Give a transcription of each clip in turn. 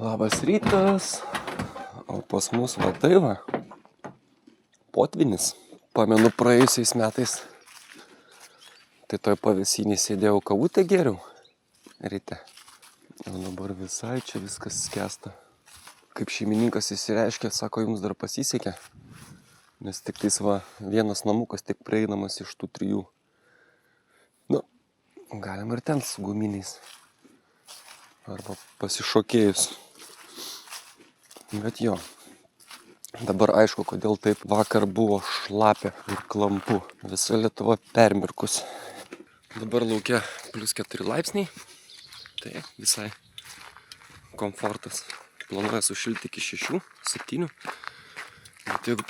Labas rytas, o pas mus va tai va, potvynis. Pamenu praėjusiais metais, tai toj pavėsinį sėdėjau kavutę geriau ryte. O dabar visai čia viskas skęsta. Kaip šeimininkas įsireiškė, sako, jums dar pasisekė, nes tik tais va vienas namukas tik prieinamas iš tų 3. Nu, galim ir ten su guminiais. Arba pasišokėjus. Bet jo, dabar aišku, kodėl taip vakar buvo šlapia ir klampu. Visa Lietuva permirkus. Dabar lauke +4 laipsniai. Tai visai komfortas. Planuoja sušilti iki 6, 7. Bet jeigu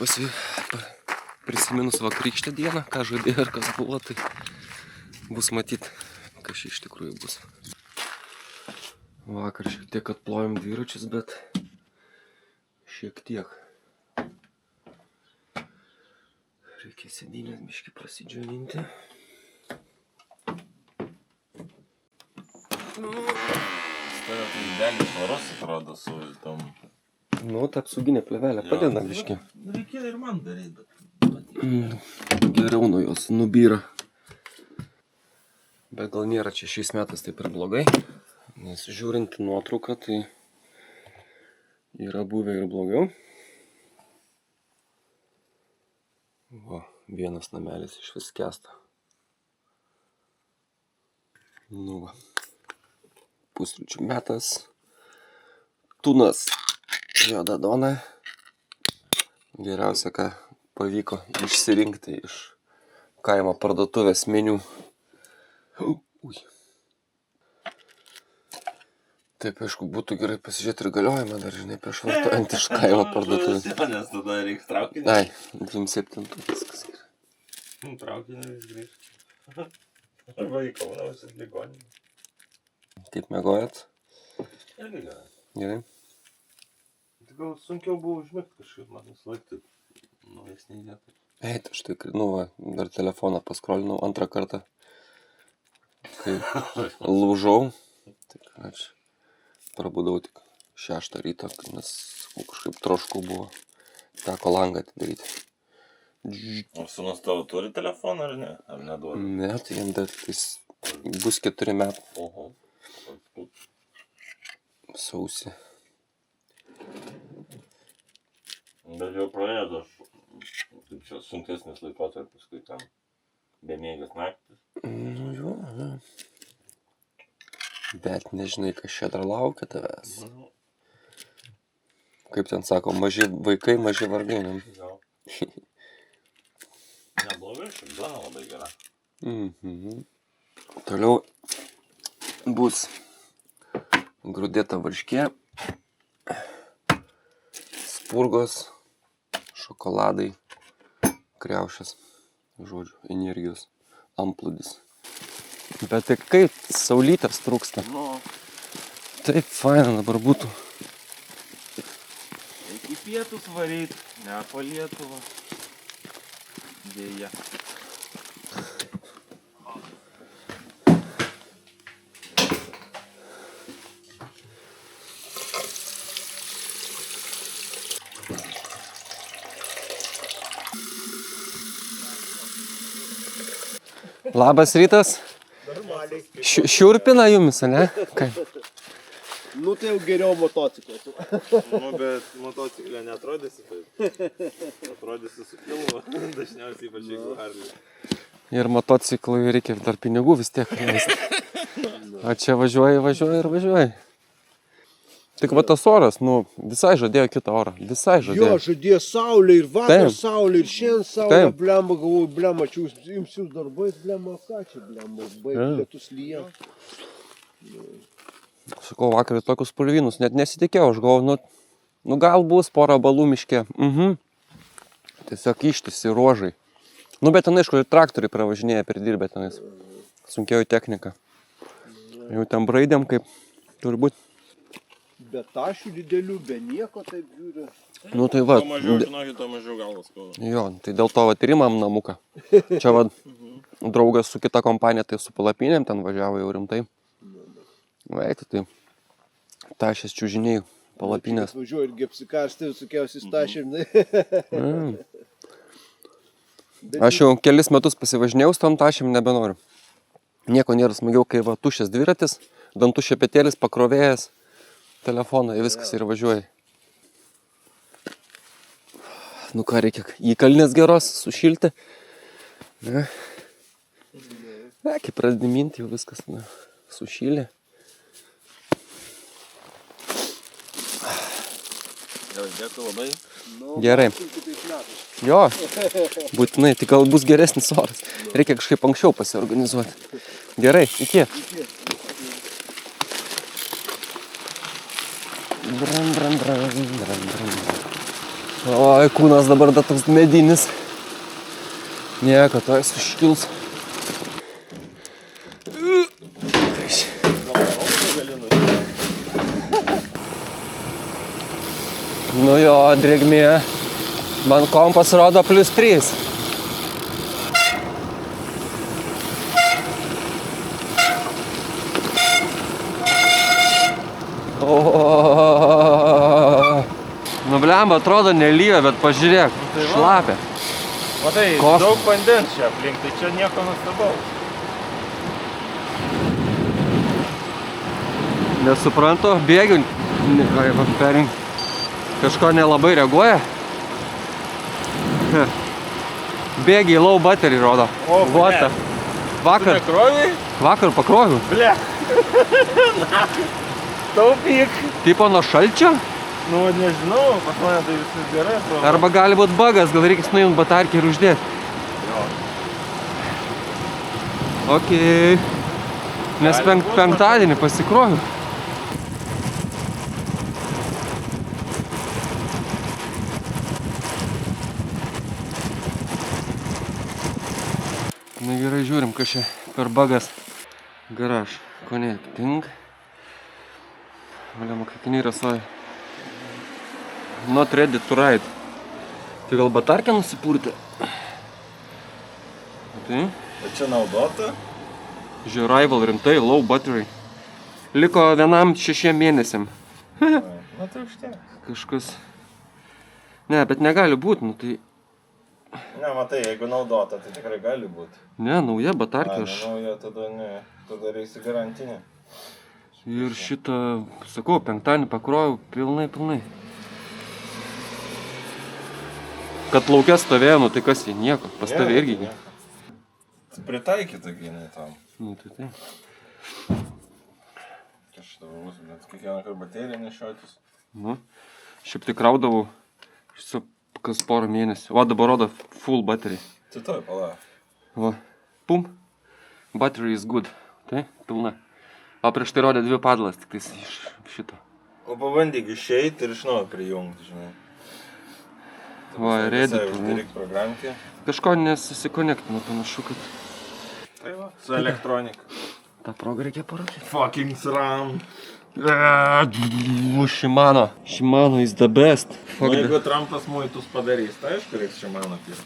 prisiminus vakarykštę dieną, ką žadėjo ir kas buvo, tai bus matyt, kas čia iš tikrųjų bus. Vakar šiek tiek atplojom dviračius, bet šiek tiek. Reikia sėdynės biškį prasidžiovinti. Stovė tai idealiai švaros atrodo su tom. Nu, ta apsauginė plėvelė padeda biškį. Reikėjo ir man daryti, bet... Geriau nuo jos nubyra. Bet gal nėra čia šiais metais taip ir blogai. Nes žiūrint nuotrauką, tai yra buvę ir blogiau. Va, vienas namelis iš vis skęsta. Nu va. Pusryčių metas. Tunas. Juoda duona. Geriausia, ką pavyko išsirinkti iš kaimo parduotuvės meniu. Ui. Taip, aišku, būtų gerai pasižiūrėti ir galiojimą dar, žinai, prieš vartojant iš kaimo parduotuvės. Nes tada reiks traukinį. Ai, 27 viskas gerai. Traukinį vis grįžti. Arba į Kauną visus ligoninį. Kaip miegojat? Irgi gerai. Gerai. Tai gal sunkiau buvo užmigti kažkaip, man nusilaikti naujesniai vietai. Ei, tai štai, nu va, dar telefoną paskrolinau 2 kartą. Kai lūžau, tai ačiū. Prabudau tik 6 ryto, nes kažkaip trošku buvo. Teko langą atidaryti. O sūnus tavo turi telefoną ar ne? Ar neduoda? Ne, tai jam dar bus 4 metų. Oho. Sausį. Bet jau praėjo kaip čia sunkesnis laikotarpis, kai ten bemiegas naktis. Nu jo, jo. Bet nežinai, kas čia dar laukia tavęs. Kaip ten sako, maži vaikai, maži vargai. Gal. Neblogai, šiaip duona labai gera. Toliau bus grūdėta varškė, spurgos, šokoladai, kriaušės, žodžiu, energijos amplūdis. Bet tai kaip saulytės trūksta. Nu, Taip faina dabar būtų. iki pietus varyt, ne po Lietuvą. Dėja. Labas rytas. Normaliai. Šiurpina jumis, ne? Kaip? Nu tai jau geriau motociklas. Nu, bet motociklė neatrodysi taip. Atrodysi su pilvu, dažniausiai ypač jeigu Harley. Ir motociklui reikia dar pinigų vis tiek leisti. O čia važiuoji. Tik va tas oras, nu, visai žadėjo kitą orą. Visai Jo, žadėjo. žadėjo saulė ir vakar Taip. saulė ir šiandien saulė, Taip. blemba, galvoju, blemba, čia jums darbais, blemba, ką čia, blemba, baigi lietus lyja. Sakau, vakar tokius pulvinus, net nesitikėjau, aš galvoju, nu gal bus pora balų miške. Tiesiog ištisi ruožai. Nu, bet ten, aišku, ir traktoriai pravažinėja perdirbę tenais. Sunkiauji technika. Jau ten braidėm, kaip turi būti. Be tašių didelių, be nieko taip žiūri. Nu, tai va. Tuo mažiau žinokit, tuo mažiau galvas skauda. Jo, tai dėl to va tyrimam namuką. Čia va draugas su kita kompanija, tai su palapinėm ten važiavo jau rimtai. Eiti, tai tašės čiužiniai palapinės. Važiuoju irgi apsikarstė visokiausiai stašėm. Mm. Aš jau kelis metus pasivažinėjau su tom tašėm, nebenoriu. Nieko nėra smagiau, kai va tuščias dviratis, dantų šepetėlis, pakrovėjas, telefoną ir viskas ir važiuoji. Nu ką, reikia į kalnės geros sušilti. Ne, kai pradedi minti, jau viskas sušylė. Dėkui labai. Gerai. Jo, būtinai, tai gal bus geresnis oras. Reikia kažkaip anksčiau pasiorganizuoti. Gerai, iki. Oi, kūnas dabar da toks medinis. Nieko, to jis suškils. Nu jo, drėgmė. Man kompas rodo +3. Nu blemba, atrodo nelyja, bet pažiūrėk, šlapia. Matai, Koš. daug vandens čia aplink, tai čia nieko nuostabaus. Nesuprantu, bėgių, kažko nelabai reaguoja. Bėgiai low battery rodo. O, What ble. the- Vakar pakroviau. Ble. Taupyk. Tipo nuo šalčio? Nu, nežinau, pas mane tai viskas gerai. atrodo. Arba gali būt bagas, gal reikės nuimt batarkį ir uždėti. Jo. Okei. Nes Gali būt, penktadienį pasikroviau. Na gerai, žiūrim, kas čia per bagas. Garaž. Connecting. Валя, макакини расой. Not ready to ride. Tai gal batarkę nusipurtė? Tai? O čia naudota? Žiūrėjau, Rival rimtai, low battery. Liko vienam 6 mėnesiam. Na tai užtiek. Kažkas. Ne, bet negali būti, nu tai. Ne, matai, jeigu naudota, tai tikrai gali būti. Ne, nauja batarkė aš. Nauja, tada ne. Tada reisi garantinė. Ir šitą, sakau, penktadienį pakrovau pilnai. Kad lauke stovėjo, nu tai kas jie nieko. Pas tave irgi. Pritaikyta gynai tam. Nu tai tai. Aš dabar bus, bet kiekvieną kartą bateriją nešiotis. Nu, šiaip tik kraudavau kas porą mėnesių. O dabar rodo full battery. Tai toj, pala. Va, pum. Battery is good. Tai, pilna. O prieš tai rodė 2 padlas, tik tais iš šito. O pabandyk išeiti ir iš naujo prijungti, žinai. Va, ready. Uždaryk programkę. Kažko nesusikonektino, panašu, kad Tai va, su elektronika. tą progą reikia parodyti. Fucking SRAM. Shimano is the best. Nu, jeigu Trumpas muitus padarys, tai aišku, reiks Shimano pirkti.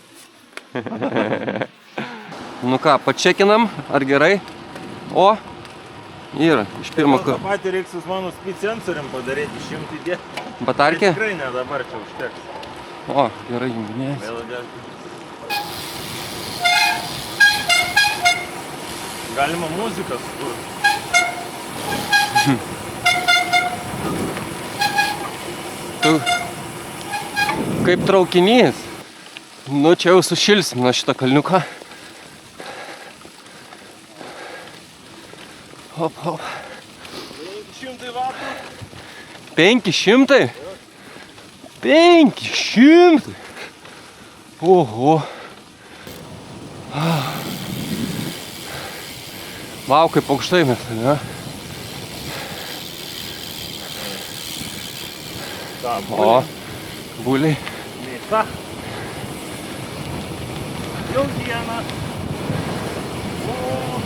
Nu ką, pačekinam, ar gerai? O, yra, iš pirmo tą karto. patį reiks su mano speed sensorium padaryti, išimti dėti. Batarkė? Tikrai ne dabar čia užteks. O, gerai, junginėjęs. Vėl dėti. Galima muziką sukurti. Tu kaip traukinys. Nu, čia jau sušilsim nuo šitą kalniuką. Hop, hop. 500 vatų. 500? 500? Oho. Vau, kaip aukštai mes, ne? Ta, O, buliai. mėsa. Jau dieną. Bum.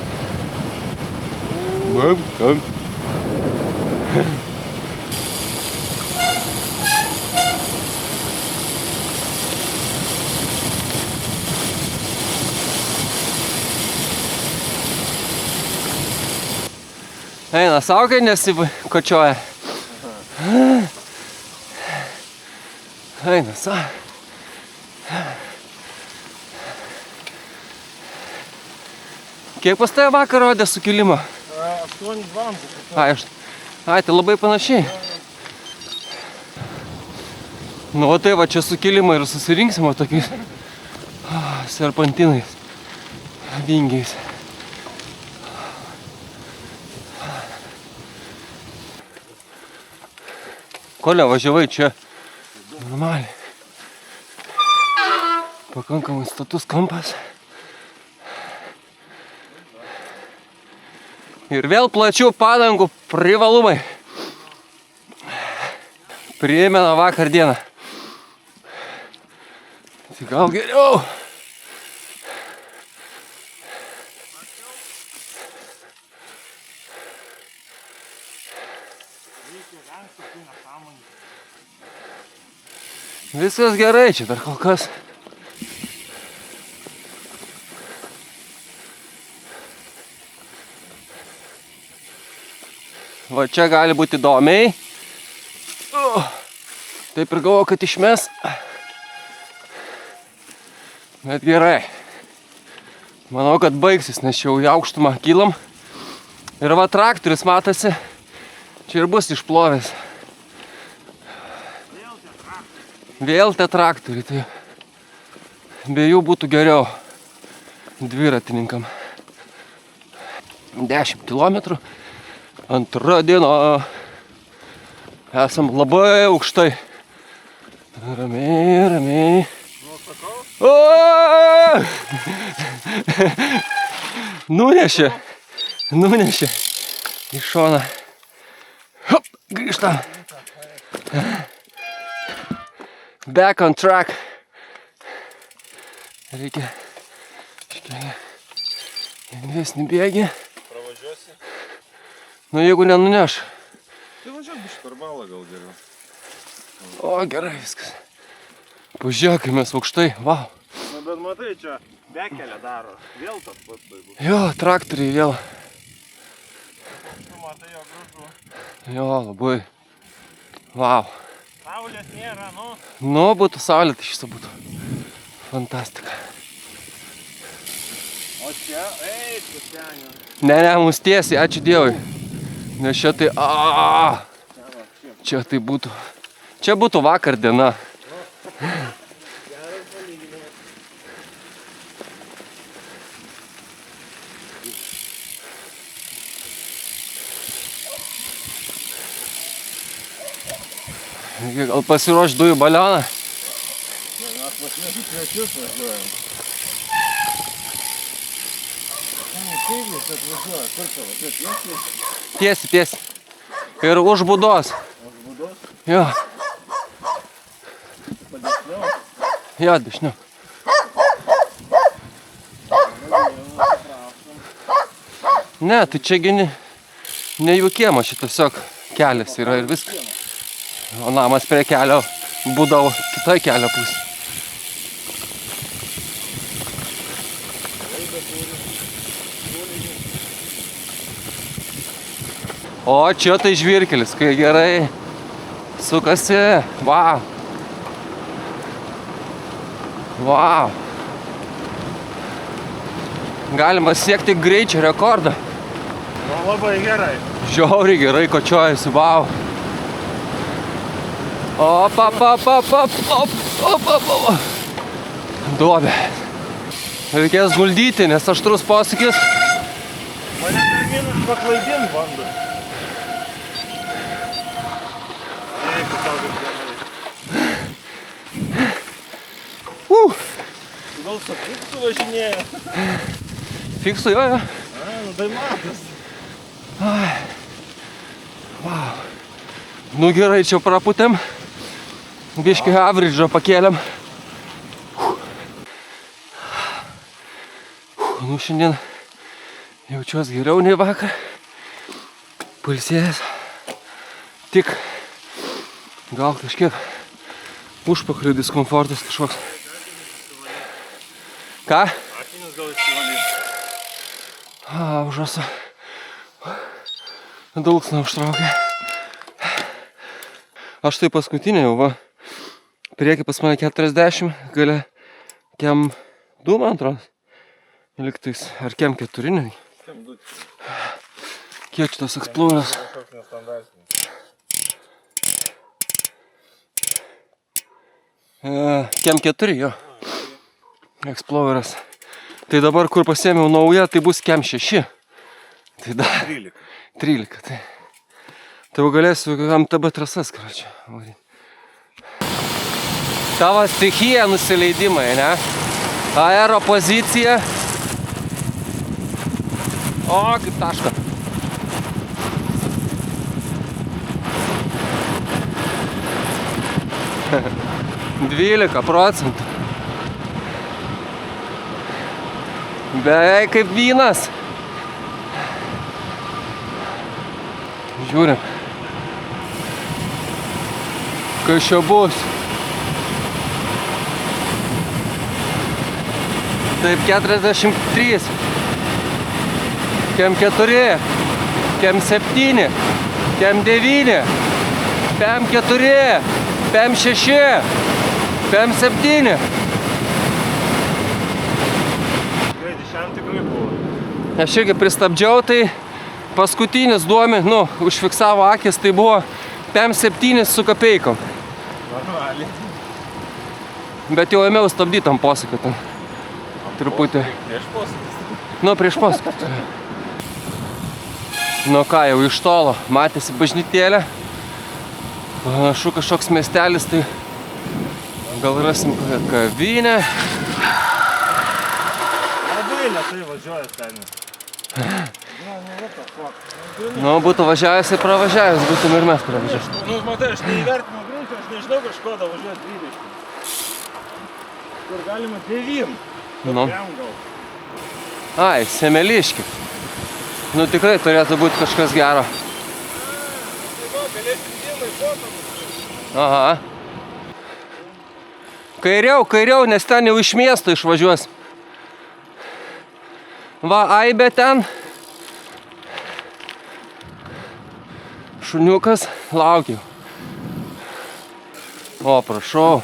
Eina saugai, nesikočioja. Eina, sa. Kiek pas tave vakar rodė sukilimą? 8 valandų. Ai, tai labai panašiai. Nu, o tai va čia sukilimą ir susirinksim va tokiais serpantinais, vingiais. Kolia, važiavai čia normaliai. Pakankamai status kampas. Ir vėl plačių padangų privalumai. Priėmėna vakar dieną. Tai gal geriau. Viskas gerai čia dar kol kas. Va čia gali būti įdomiai. Taip ir galvoju, kad išmes. Bet gerai. Manau, kad baigsis, nes čia jau į aukštumą kylam. Ir va traktorius matosi. Čia ir bus išplovęs. Vėl tie traktoriai. Tai be jų būtų geriau dviratininkam. 10 kilometrų. Antra diena. Esam labai aukštai. Ramiai, ramiai. Nunešė. Nunešė. Į šoną. Hop, grįžtam. Back on track. Reikia iškėlė lengvesnį bėgį. Pravažiuosi? Nu, jeigu nenuneš. Tai važiuok biškį per balą gal geriau. O, gerai viskas. Pažiūrėk, kai mes aukštai. Vau. Na, bet matai, čia bekelę daro. Vėl tas pats baigus. Jo, traktoriai vėl. Tu matai, jo gražu. Jo, labai. Vau. Saulės nėra, nu. Nu, būtų saulė, tai šis būtų fantastika. O čia, eik, pusenio. Ne, mus tiesiai, ačiū Dievui. Nes čia tai, čia tai būtų. Čia būtų vakar diena. Gal pasiruoš dujų balioną? Mes pasiekiu svečius važiuojam. Kaimys atvažiuoja, kur tavo, taip tiesiai? Tiesi, tiesi. Ir už būdos. Už būdos? Jo. Padešniau? Jo, dešiniau. Ne, tai čia gi ne jų kiemas, čia tiesiog kelias yra ir viskas. O namas prie kelio būdavo kitoj kelio pusė. O čia tai žvyrkelis, kai gerai sukasi. Vau. Vau. Galima siekti greičio rekordą. Nu, labai gerai. Žiauriai gerai kočiojasi, vau. Op, op, op, op, op, op, op, op, op. Duobė. Reikės guldyti, nes aštrus posūkis. Mane kaimynus paklaidint bando. Eik, tau kaip gerai. Gal su fiksu važinėja? Fiksu, jo, jo. Nu tai matas. Vau. Nu gerai, čia praputėm. Biškį average pakėlėm. Nu šiandien jaučiuos geriau nei vakar. Pailsėjęs. Tik gal kažkiek užpakalio diskomfortas kažkoks. Ką? Akinis gal išsivalys. Užrasa. Dulksną užtraukė. Aš tai paskutinė jau va. Priekį pas mane 40, galia kem 2, man atrodo. Liktais, ar kem 4, ne? Kiek šitas Exploreras? Kem 4, jo. Exploreras. Tai dabar, kur pasiėmiau naują, tai bus kem 6. Tai dar 13. Tai jau galėsiu MTB trasas, karočią. Tavo stichija nusileidimai, ne? Aero pozicija. O, kaip taška. %12. Beveik kaip vynas. Žiūrim. Kas čia bus? Taip, 43. Kem 4. Kem 7. Kem 9. Pem 4. Pem 6. Pem 7. Aš irgi pristabdžiau, tai paskutinis duomi, užfiksavo akis, tai buvo Pem 7 su kapeikom. Normaliai. Bet jau ėmiau stabdytam posūkį ten. Truputį. Prieš posūkį. Prieš posūkį. Ką, jau iš tolo matėsi bažnytėlė. Panašu kažkoks miestelis, tai gal rasim kokią kavinę. Labai lėtai važiuoja ten. Būtų važiavęs ir pravažiavęs, būtum ir mes pravažiavęs. Matai, aš neįvertinau greičio, aš nežinau kažko da važiuoti 20. Kur galima 9. Ai, Semeliški. Tikrai turėtų būti kažkas gero. Aha. Kairiau, nes ten jau iš miesto išvažiuos. Va, Aibė ten. Šuniukas, laukiu. O, prašau.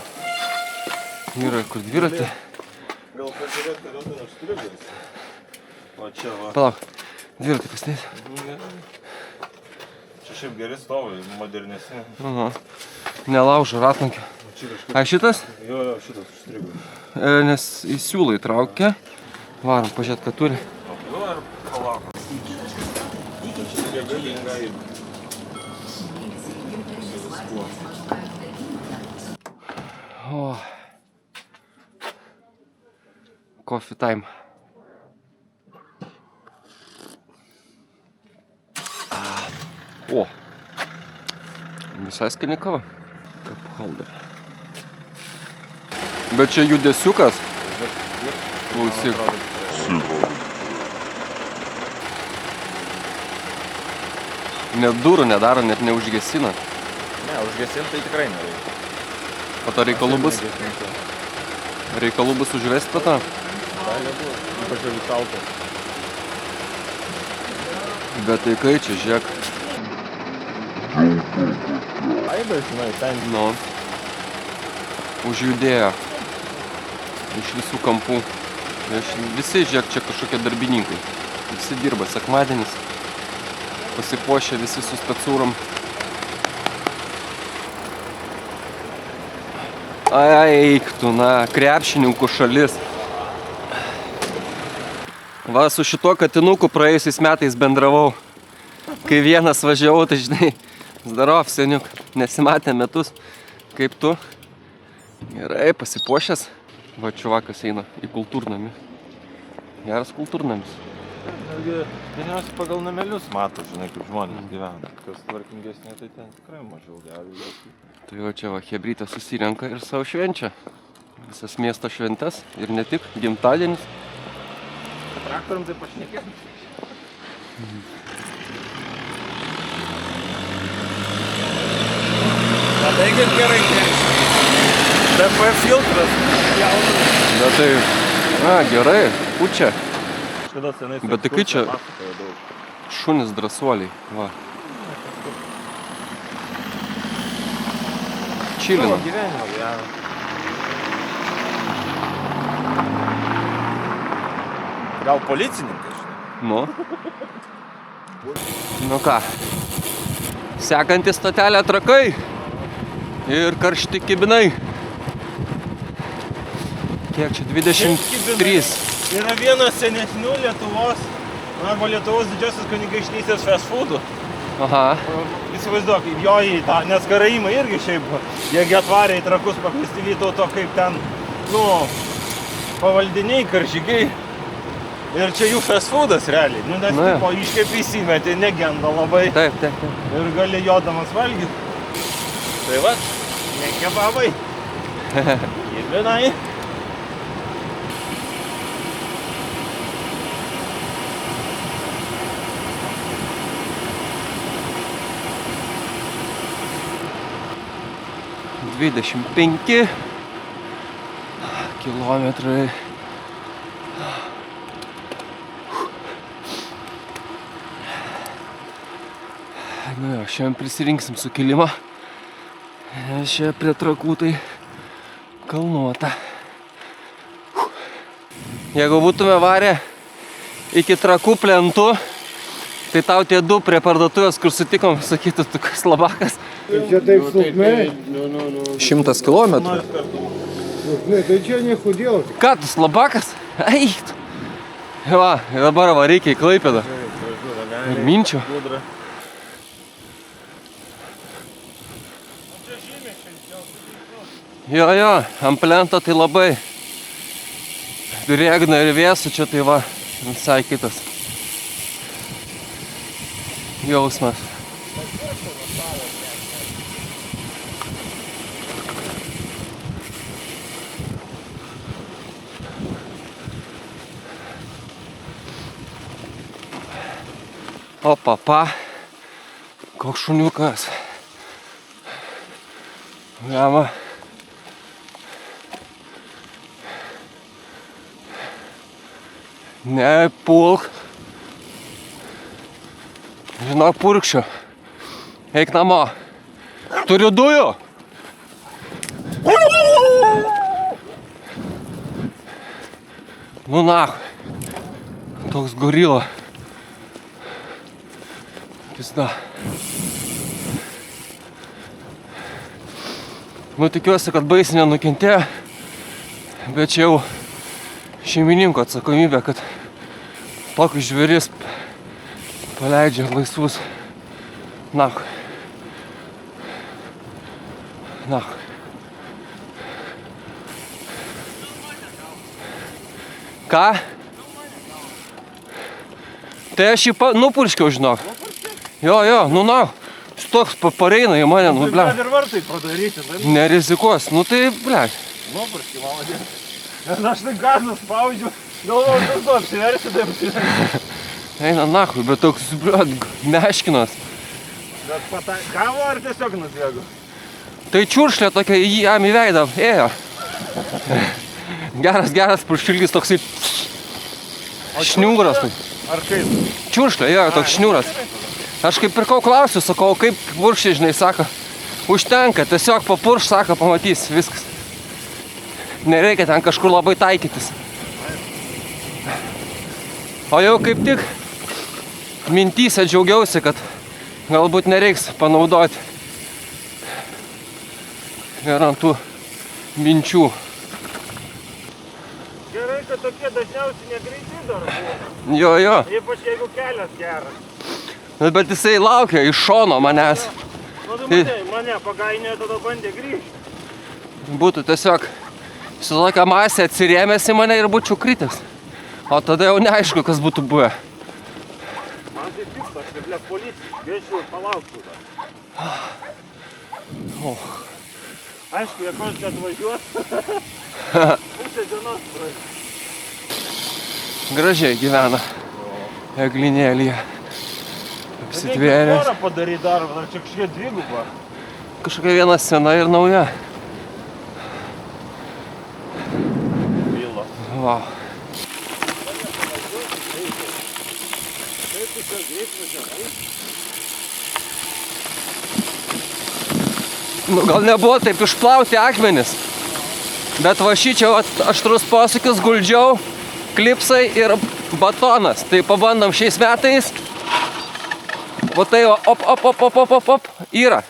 Yra kur dviratį. Gal pažiūrėt, kodėl ten užstrigęs. O čia va. Palauk, dviratį pasidėti. Čia šiaip geri stovai, modernesni. Nelaužo ratlankio. A šitas? Jo, šitas užstrigo. Nes į siūlą įtraukia. Varom, pažiūrėt, ką turi. Nu, ar palauk. Čia galinga ir... Coffee time. O, visai skani kava. Cup holder. Bet čia judesiukas. Klausyk. Net durų nedaro, net neužgesina. Ne, užgesinti tai tikrai nereikia. O to reikalų bus? Reikalų bus užvesti po to? Gali būt, ypač jau šalta. Bet tai kai čia, žiūrėk. Aibė, žinai, ten. Užjudėjo. Iš visų kampų. Visi, žiūrėk, čia kažkokie darbininkai. Visi dirba, sekmadienis. Pasipuošę visi su specūrom. Eik tu, krepšininkų šalis. Va, su šituo katinuku praėjusiais metais bendravau. Kai vienas važiavau, tai žinai, zdarov, seniuk, nesimatė metus. Kaip tu? Gerai, pasipuošęs. Va, čiuvakas eina į kultūrnamį. Geras kultūrnamis. Dažniausiai pagal namelius mato, žinai, kaip žmonės gyvena. Kas tvarkingesnė, tai ten tikrai mažiau gali. Tai jau čia va, hebrytė susirenka ir savo švenčia. Visas miesto šventes ir ne tik, gimtadienis. Traktoriam tai pašnekėsim. Tai kaip gerai keičia. DP filtras. Bet tai, gerai, pučia. Bet tai kai čia šunis drąsuoliai, va. Čilina. Gyvenimo gyvena. Gal policininkas? Nu. Nu ką. Sekanti stotelė Trakai. Ir karšti kibinai. Kiek čia? 23. Yra vienas senesnių Lietuvos, arba Lietuvos didžiosios kunigaikštystės fast foodų. Aha. Įsivaizduok, jo į tą, nes karaimai irgi šiaip, jiegi atvarė į Trakus pakviesti Vytauto kaip ten, nu, pavaldiniai, karžygiai. Ir čia jų fast foodas realiai, nu, nes tipo iškep įsimetė, negenda labai. Taip. Ir gali jodamas valgyti. Tai va, ne kebabai. Kibinai. $25 kilometrai. Nu jo, šiandien prisirinksim sukilimą. Čia prie Trakų tai kalnuota. Jeigu būtume varę iki Trakų plentų, tai tau tie du prie parduotuvės, kur sutikom, sakytų, tu kas labakas. Čia taip sluknai. 100 kilometrų. Sluknai, tai čia nehudėl. Ką, tu slabakas? Eik! Va, dabar va reikia į Klaipėdą. Ir minčių. Jo, ant plento tai labai drėgna ir vėsu, čia tai va, visai kitas jausmas. O papa, koks šuniukas. Gama. Nepulk. Žinok, purkščiu. Eik namo. Turiu dujų. Nu nachui. Toks gorila. Pizda. Nu tikiuosi, kad baisiai nenukentėjo. Bet čia jau šeimininko atsakomybė, kad tokius žvėris paleidžia laisvus. Nachui. Nachui. Ką? Tai aš jį nupurškiau, žinok. Jo, nu na. Jis toks pareina į mane, nu ble. Ir vartai padaryti, tai? Nerizikuos, nu tai ble. Nupurški, valadė. Aš tai gazą spaudžiu, galvoju, kad tu apsiversi, tai apsiversi. Eina nachui, bet toks, ble, meškinas. Bet kavo ar tiesiog nusvėgu? Tai čiuršlė tokia jam į veidą ėjo. Geras puršilgis toksai šniūras. Ar kaip? Čiuršlė, jo, toks šniūras. Aš kaip pirkau klausiu, sakau, kaip purščiai, žinai, sako, užtenka, tiesiog papurš, sako, pamatys, viskas. Nereikia ten kažkur labai taikytis. O jau kaip tik mintyse džiaugiausi, kad galbūt nereiks panaudoti ir ant tų minčių. Gerai, kad tokie dažniausiai negreiti dar buvo. Jo. Ypač jeigu kelias geras. Bet jisai laukia iš šono manęs. Nu, tai mane pagainė tada bandė grįžti. Būtų tiesiog su tokia masė atsirėmęs į mane ir būčiau kritęs. O tada jau neaišku, kas būtų buvę. Man tai piktas, kaip ble policija. Viešiu palauktų dar. Aišku, jie kol čia atvažiuos. Pusę dienos praeis. Gražiai gyvena eglinėlyje. Apsitvėrė. Reikia porą padaryti dar čia kažkiek dvigubą. Kažkokia viena sena ir nauja. Vila. Wow. Nu, gal nebuvo taip išplauti akmenis. Bet va šičia aštrus posūkius guldžiau, klipsai ir batonas. Tai pabandom šiais metais. O tai va, op, yra.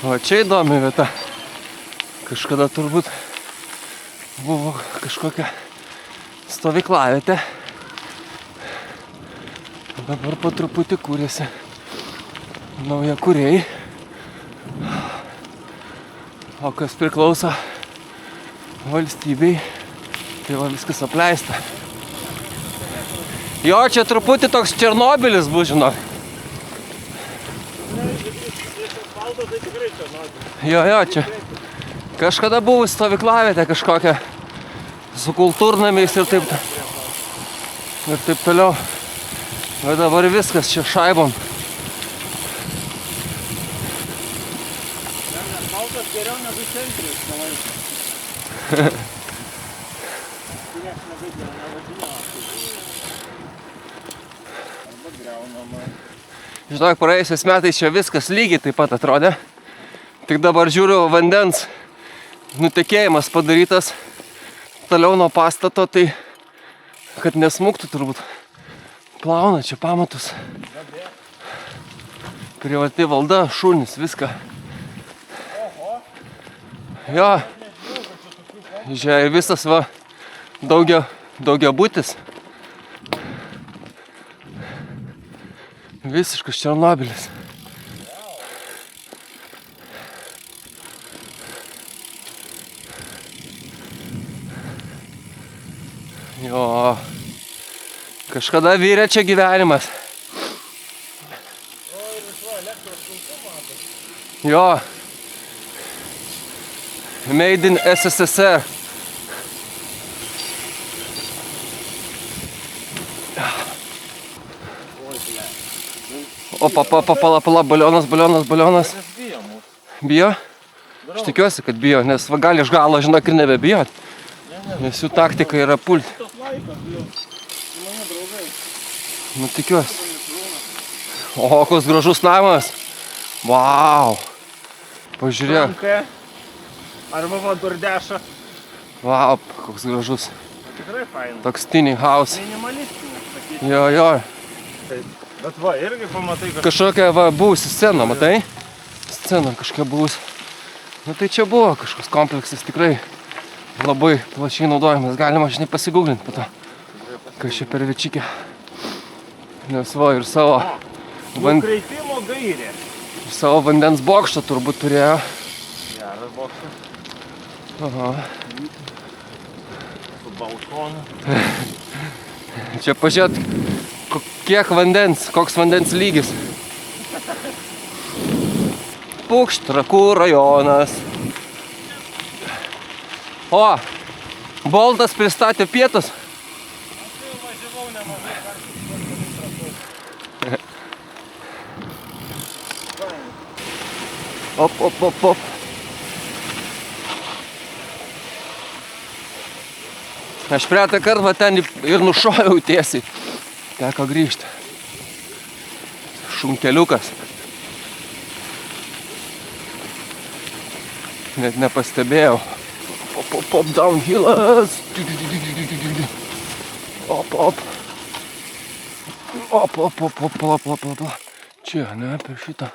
O čia įdomi vieta. Kažkada turbūt buvo kažkokia stovyklavietė. Dabar po truputį kūrėsi nauja kūrėjai. O kas priklauso valstybei, tai va viskas apleista. Jo, čia truputį toks Černobylis bus, žinok. Jo, čia kažkada buvo stovyklavietė kažkokia su kultūrnamiais ir taip toliau. Bet dabar viskas čia šaibom. Baltas geriau negu centris, manai. Žinok, praėjusiais metais čia viskas lygiai taip pat atrodė. Tik dabar žiūriu, vandens nutekėjimas padarytas toliau nuo pastato, tai kad nesmuktų turbūt. Plauna čia pamatus. Privati valda, šunys, viską. Jo. Žiūrėjau, visas va daugia butis. Visiškas Černobylis. Jo. Kažkada vyrė čia gyvenimas. Jo. Made in SSSR. O, pala, balionas. Bijo? Aš tikiuosi, kad bijo, nes va gali iš galo, žinok, ir nebebijot. Nes jų taktika yra pulti. Nu, tikiuosi. O, koks gražus namas. Vau. Pažiūrėk. Arba va Durdešą. Vau, koks gražus. Tikrai fain. Toks tiny house. Minimalistinis, sakyti. Jo. Bet va, irgi pamatai, kad... Kažkokia va buvusi scena, matai? Scena kažkokia buvusi. Nu tai čia buvo kažkoks kompleksas tikrai labai plačiai naudojamas. Galima, žinai, pasigūglinti po to. Kas čia per večikė. Nes va ir savo... Nukreipimo gairė. Ir savo vandens bokštą turbūt turėjo. Geras bokštas. Aha. Su balkonu. Čia pažiūrėt, kiek vandens, koks vandens lygis. Pukštrakų rajonas. O, Boltas pristatė pietus. Op. Aš prietą kartą ten ir nušoviau tiesiai. Teko grįžti. Šunkeliukas. Net nepastebėjau. Op, downhillas. Op. Čia, ne, per šitą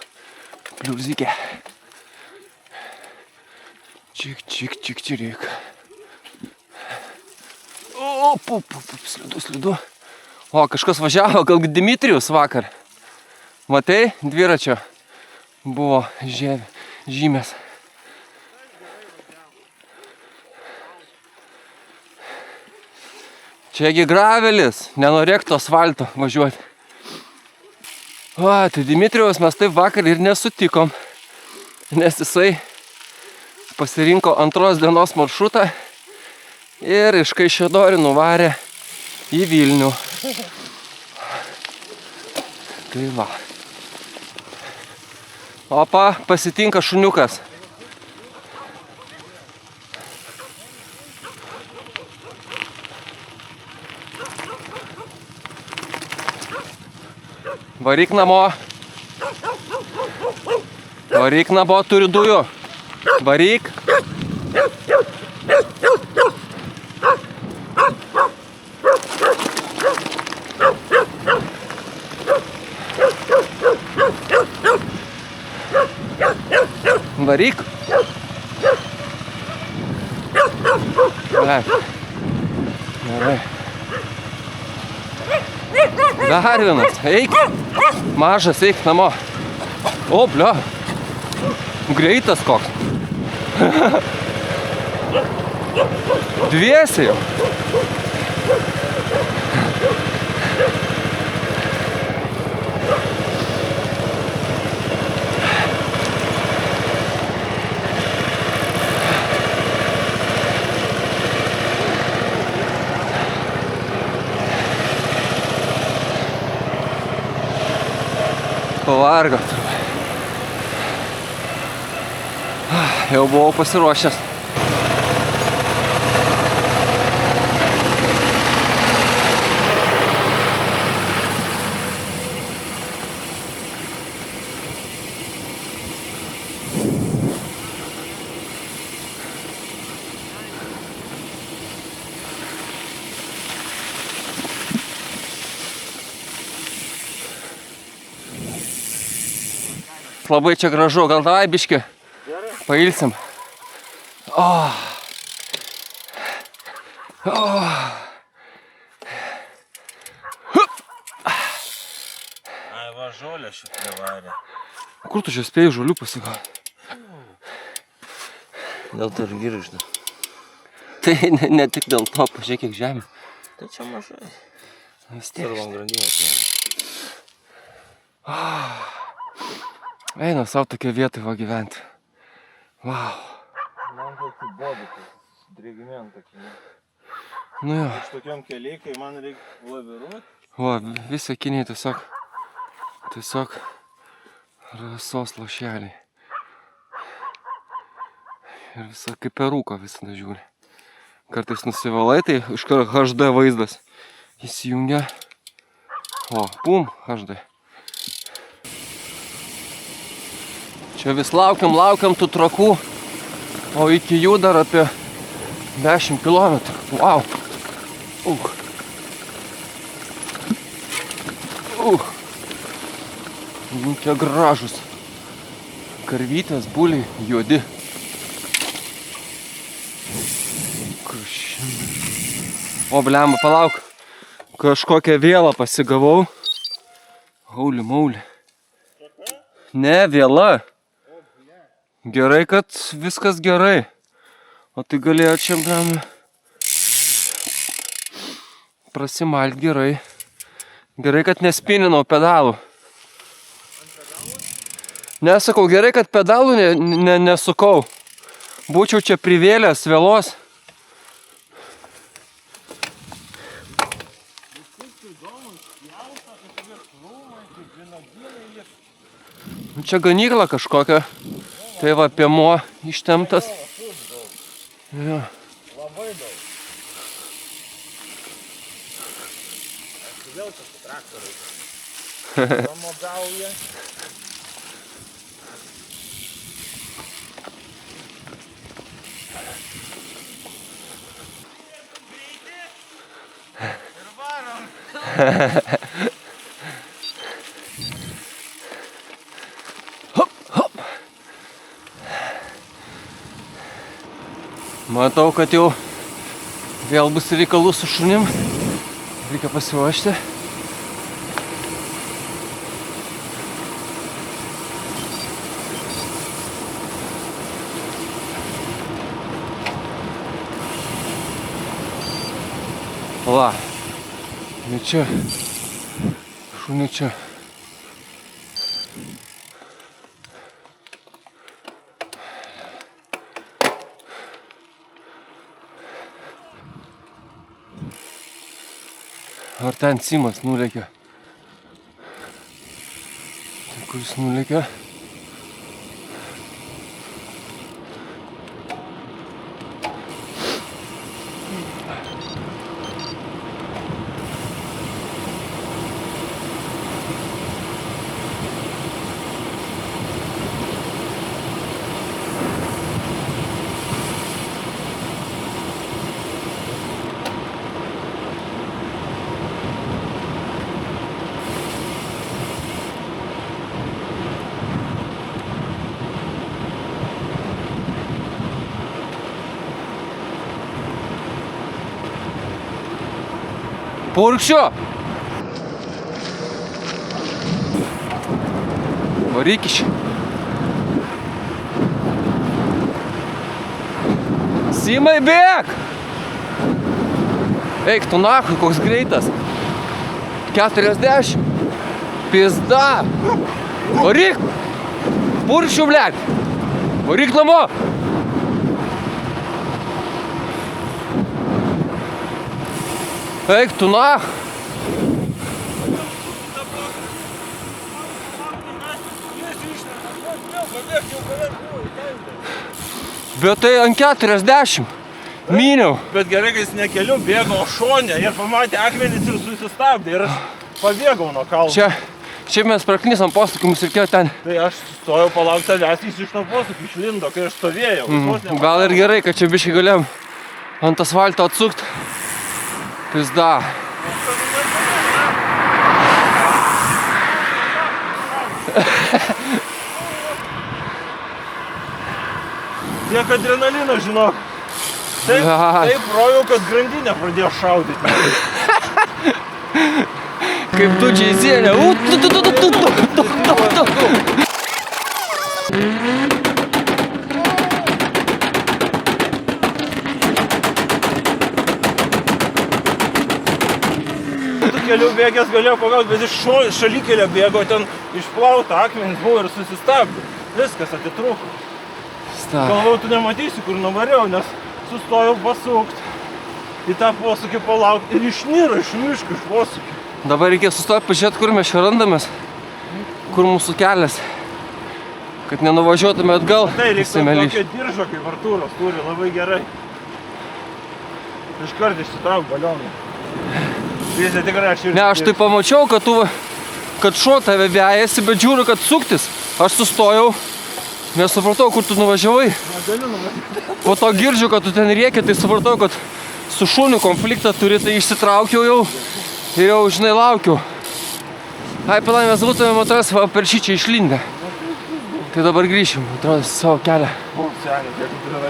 pliuzikę. Čik. Op, slidu. O, kažkas važiavo, gal Dimitrijus vakar. Matai, dviračio buvo žymės. Čiagi gravelis, nenorėk to asfalto važiuoti. O, tai Dimitrijaus mes taip vakar ir nesutikom, nes jisai pasirinko antros dienos maršrutą ir iš Kaišiadorių nuvarė į Vilnių. Tai va. Opa, pasitinka šuniukas. Varyk namo. Varyk namo, turiu dujų. Varyk. Varyk. Gerai. Gerai. Dar vienas. Eik. Mažas, eik namo. O, blia. Greitas koks. Dviesi jau. Pavargo. Jau buvau pasiruošęs. Labai čia gražu, gal davai biški pailsim. Ai, va, žolė šitą varė. Kur tu čia spėjai žolių pasigauti? Dėl to ir giržda. Tai ne tik dėl to, pažiūrėk kiek žemė. Tai čia mažai. Vis tiek. Pirmam grandinės. Eina savo tokia vietoj va gyventi. Vau. Man toks bodukas, drėgmėn tokia. Nu jo. Iš tokiom keliai, kai man reikia laviruoti. O, visi akiniai tiesiog rasos lašeliai. Ir visą kaip perūko visada žiūri. Kartais nusivalai, tai iškart HD vaizdas įsijungia. O, pum, HD. Čia vis laukiam tų trakų, o iki jų dar apie 10 km. Wow. Nu, čia gražus. Karvytės, buliai, juodi. O, blemba, palauk. Kažkokią vėlą pasigavau. Hauli, mauli. Ne, vėla. Gerai, kad viskas gerai. O tai galėjo čia, blemba, prasimalt gerai. Gerai, kad nespininau pedalų. Nesakau, gerai, kad pedalų nesukau. Būčiau čia privėlęs vėlos. Čia ganykla kažkokia. Tai va, piemuo ištemptas. Ja. Labai daug. Aš vėl čia su traktoriais. Pramogauja. Ir varom. Matau, kad jau vėl bus reikalų su šunim. Reikia pasiruošti. Va. Ne čia. Šunį čia. Ar ten Simas nulėkė? Tai kur jis nulėkė? Purkščiu. Varyk iš. Simai, bėk! Eik tu nahui, koks greitas. 40. Pizda. Varyk! Purkščiu, blėt! Varyk namo! Eik tu nach! Bet tai ant 40. Myniau. Bet gerai, kad jis ne keliu bėgo šonę ir pamatė akmenis ir susistabdė. Ir aš pabėgau nuo kalno. Čia mes praknysam posūkį, mums reikėjo ten. Tai aš stojau palaukti tavęs, jis iš to posūkį išlindo, kai aš stovėjau. Gal ir gerai, kad čia biškai galėjom ant asfalto atsukt. Pizda. Tiek adrenalino, žinok. Taip rojau, kad grandinę pradėjo šaudyti. Kaip tu džiazienė. Kelių bėgęs galėjo pagauti, bet iš šalikelio bėgo, ten išplauta akmenis buvo ir susistabdė. Viskas atitrūko. Galvau, tu nematysi, kur nuvariau, nes sustojau pasukt į tą posūkį palaukti ir išnyro iš miškų iš posūkį. Dabar reikės sustoti pažiūrėti, kur mes čia randamės, kur mūsų kelias, kad nenuvažiuotume atgal. Tai reiktų tokio diržo, kaip Artūras turi, labai gerai. Iškart išsitrauk balioną. Visi tikrai aš ir... Ne, aš tai pamačiau, kad šuo tave vejasi, bet žiūriu, kad suktis. Aš sustojau, nesupratau, kur tu nuvažiavai. Po to girdžiu, kad tu ten rėki, tai supratau, kad su šuniu konfliktą turi, tai išsitraukiau jau ir jau, žinai, laukiu. Ai, pilai, mes būtumėm atras per šį čia išlindę. Tai dabar grįšim, atrodo, savo kelią. O, seniai, kiek tu turi.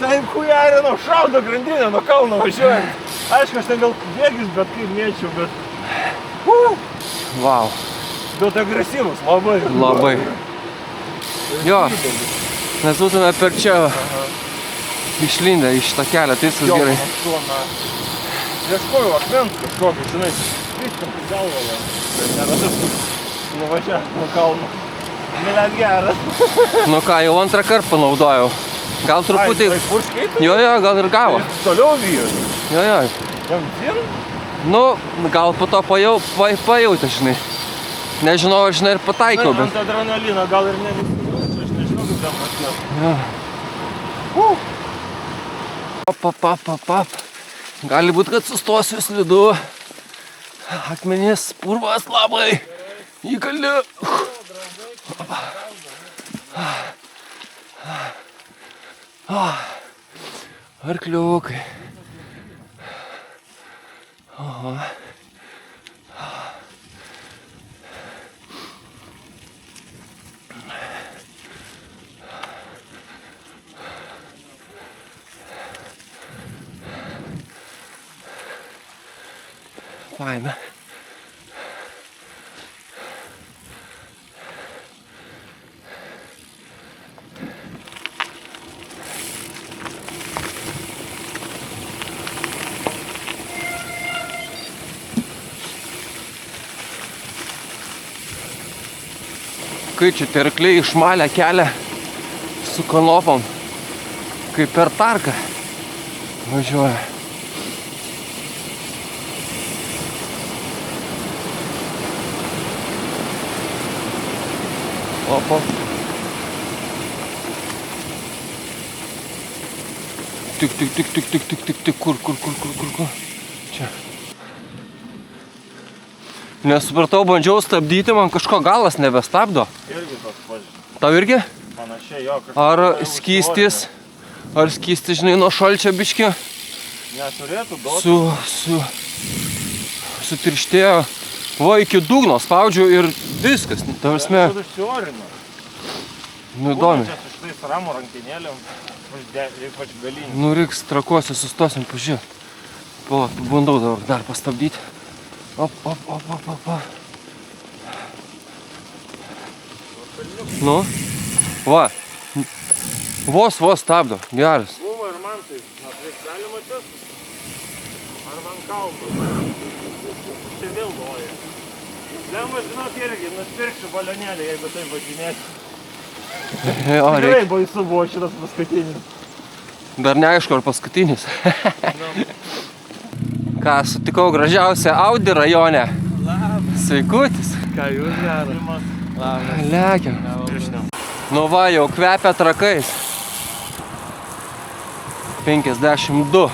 Taip hujarinau, šaudo grandinę nuo kalno važiuojant. Aišku, aš ten gal bėgis, bet kaip mėčiau, bet... Vau. Bet agresyvus, labai. Labai. Jo, mes būtume per čia išlindę iš tą kelią, tai viskas gerai. Ieškojau akmens kažkokį, žinai, kryptant į galvą, bet neradau. Nuvažiavęs nuo kalno. Net geras. Nu ką, jau antrą kartą panaudojau. Gal truputį... Ai, tai purškiai? Jo, gal ir gavo. Toliau vyjus. Jo. Jam dzin? Nu, gal po to pajautė, žinai. Nežinau, aš žinai, ir pataikiau, bet... Ant adrenalino gal ir ne visi. Aš nežinau, kaip ten matėjau. Pap. Gali būt, kad sustosiu slidu. Akmenys, purvas labai. Įkalė. Arkliukai. Aha. Faina. Kai čia tie arkliai išmalę kelią su kanopom, kaip per tarką važiuoja. Opa. Tik, kur. Čia. Nesupratau, bandžiau stabdyti, man kažko galas nebestabdo. Irgi toks pažiūrė. Tau irgi? Panašiai jo kažkas. Ar skystis, žinai, nuo šalčio biškį? Neturėtų duoti. Sutirštėjo. Va, iki dugno spaudžiu ir viskas. Ta prasme. Nu, įdomi. Čia su šitais ramų rankinėliam, ypač galinį. Nu, reiks trakuose sustosim, pažiūrėt. Palauk, bandau dar pastabdyti. Op. Nu, va. Vos stabdo, geras. Buvo ir man tai, atveik galima čia? Ar man kalbų? Čia vėl loja. Lemba, žinok, irgi nusipirksiu balionėlį, jeigu taip važinėsiu. Tikrai baisu buvo šitas paskutinis. Dar neaišku, ar paskutinis. Ką, sutikau gražiausią Audi rajone. Labas. Sveikutis. Ką jūs geras? Labas. Lekiam. Nu va, jau kvepia trakais. 52.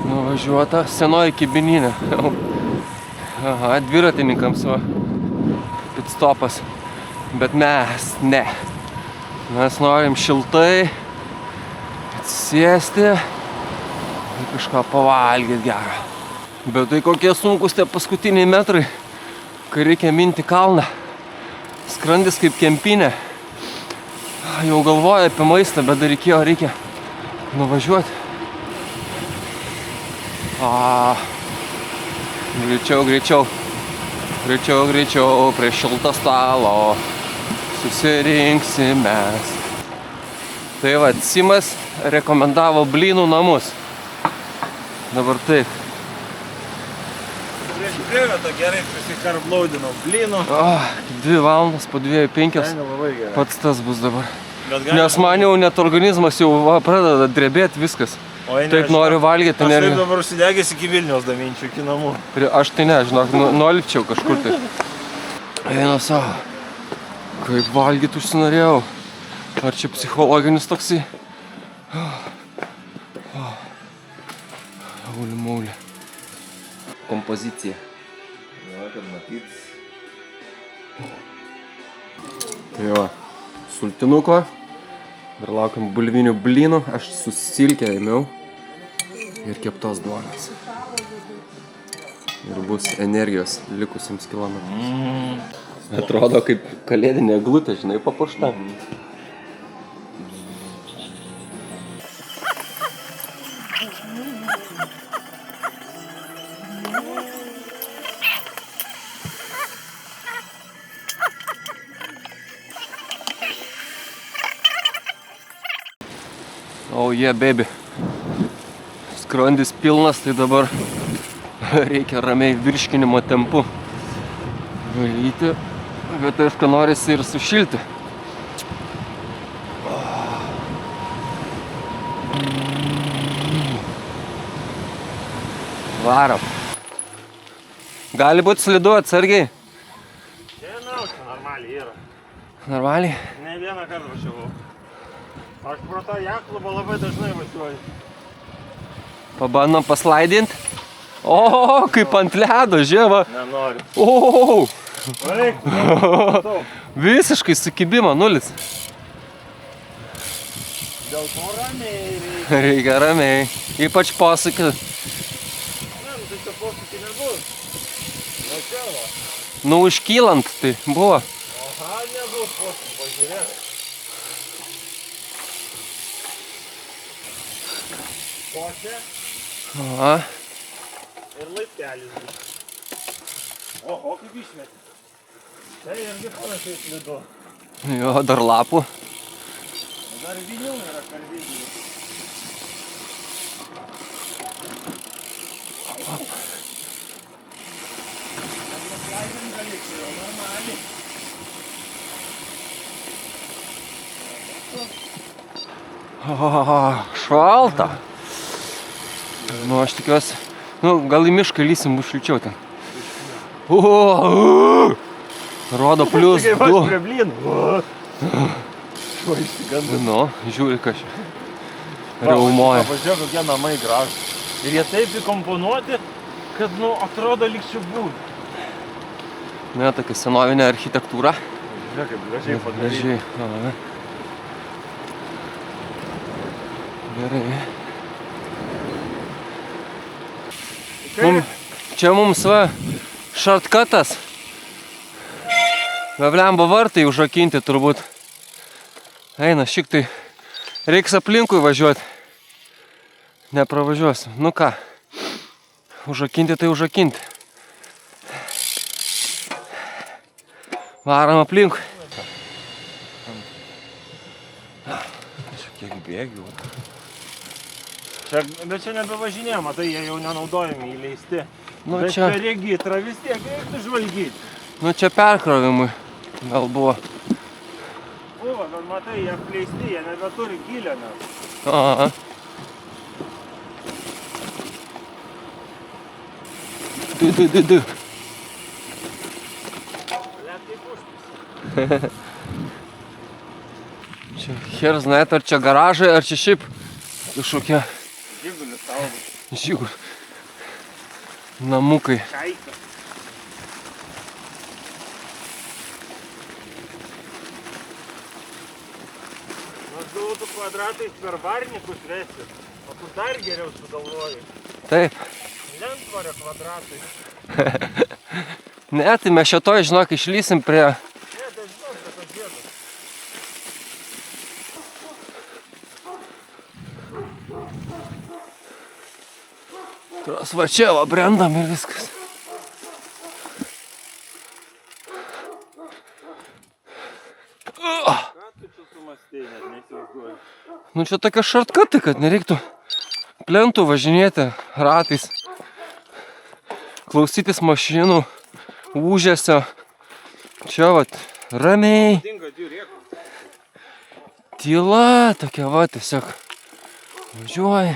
Nuvažiuota senoji kibininė. Aha, dviratininkams va. Pitstopas. Bet mes ne. Mes norim šiltai atsisėsti ir kažką pavalgyti gerą. Bet tai kokie sunkus tie paskutiniai metrai, kai reikia minti kalną. Skrandis kaip kempinė. Jau galvoju apie maistą, bet dar reikia nuvažiuoti. Greičiau, prie šilto stalo susirinksim mes. Tai va, Simas rekomendavo blynų namus. Dabar taip. Prieš privietą gerai prisikarblodinau blynų. 2 valandas po 2:05. Labai gerai. Pats tas bus dabar. Nes man jau net organizmas jau pradeda drebėti viskas. Taip noriu valgyti energiją. Aš energiją. taip dabar užsidegęs iki Vilniaus daminčių, iki namų. Aš tai ne, žinok, nolipčiau kažkur tai. Eina savo. Kaip valgyti užsinorėjau. Ar čia psichologinis toksai? Maulė. Kompozicija. Jo, kad matyt. Tai va, sultinuko. Ir laukiam bulvinių blynų. Aš su silke ėmiau. Ir keptos duonos. Ir bus energijos likusiems kilometrams. Atrodo kaip kalėdinė eglutė, žinai, papuošta. Oh yeah, baby. Skrandis pilnas, tai dabar reikia ramiai virškinimo tempu valyti, bet aišku norisi ir sušilti. Varom. Gali būti slidu, atsargiai. Čia normaliai yra. Normaliai? Ne vieną kartą važiavau. Aš pro tą jaklubą labai dažnai važiuoju. Pabandom paslaidint. O, kaip ant ledo, žieva. Nenoriu. O, Vaik, visiškai sukibimo, nulis. dėl to ramiai reikia. Reikia ramiai. Ypač posūkį. Ne, tai čia posūkį nebus. O čia va. Nu, užkylant tai buvo. Aha, nebus posūkį, pažiūrėk. O čia Aha. ir laiptelis bus. O kaip išmeti. Tai irgi panašiai slidu. Jo, dar lapų. Dar vinių yra karvydžių. Atlaidin galėčiau, jau normaliai. Šalta. Nu, aš tikiuosi. Nu, gal į mišką lysim, bus šilčiau ten. Rodo plius 2. Kaip aš prie blynų. Šuo išsigandau. Nu, žiūri kažkaip. Riaumoja. Pažiūrėk, kokie namai gražūs. Ir jie taip įkomponuoti, kad, nu, atrodo lyg čia būtų. Ne, tokia senovinė architektūra. Žiūrėk, kaip gražiai padaryti. Gražiai. Aha. Gerai. Čia mums va šortkatas. Beblemba vartai užrakinti turbūt. Eina, šik tai reiks aplinkui važiuoti. Nepravažiuosim. Nu ką, Užrakinti tai užrakinti. Varam aplink. Čia kiek bėgių. Čia, bet čia nebevažinė, matai, jie jau nenaudojami, įleisti. Nu, bet čia- per regitrą vis tiek reiktų žvalgyti. Nu čia perkrovimui gal buvo. Buvo, bet matai, jie apleisti, jie nebeturi gylio net. Aha. Du. Net kaip užpis. Čia her znait, ar čia garažai, ar čia šiaip kažkokie Žigulis saugo. žygų namukai. Kaika. Maždaug tu kvadratais per varnikus vesi, o tu dar geriau sugalvoji. Taip. Lentvario kvadratai. Ne, tai mes šitoj, žinok, išlysim prie... Ne, tai žinau, kad tas žiedas. Va čia, va, brendam ir viskas. Ką tu čia sumastei, net neįsivaizduoju. Nu čia tokie šortkatai, kad nereiktų plentų važinėti ratais. Klausytis mašinų, ūžesio. Čia, va, ramiai. Dinga diurėkų. Tyla tokia, va, tiesiog važiuoja.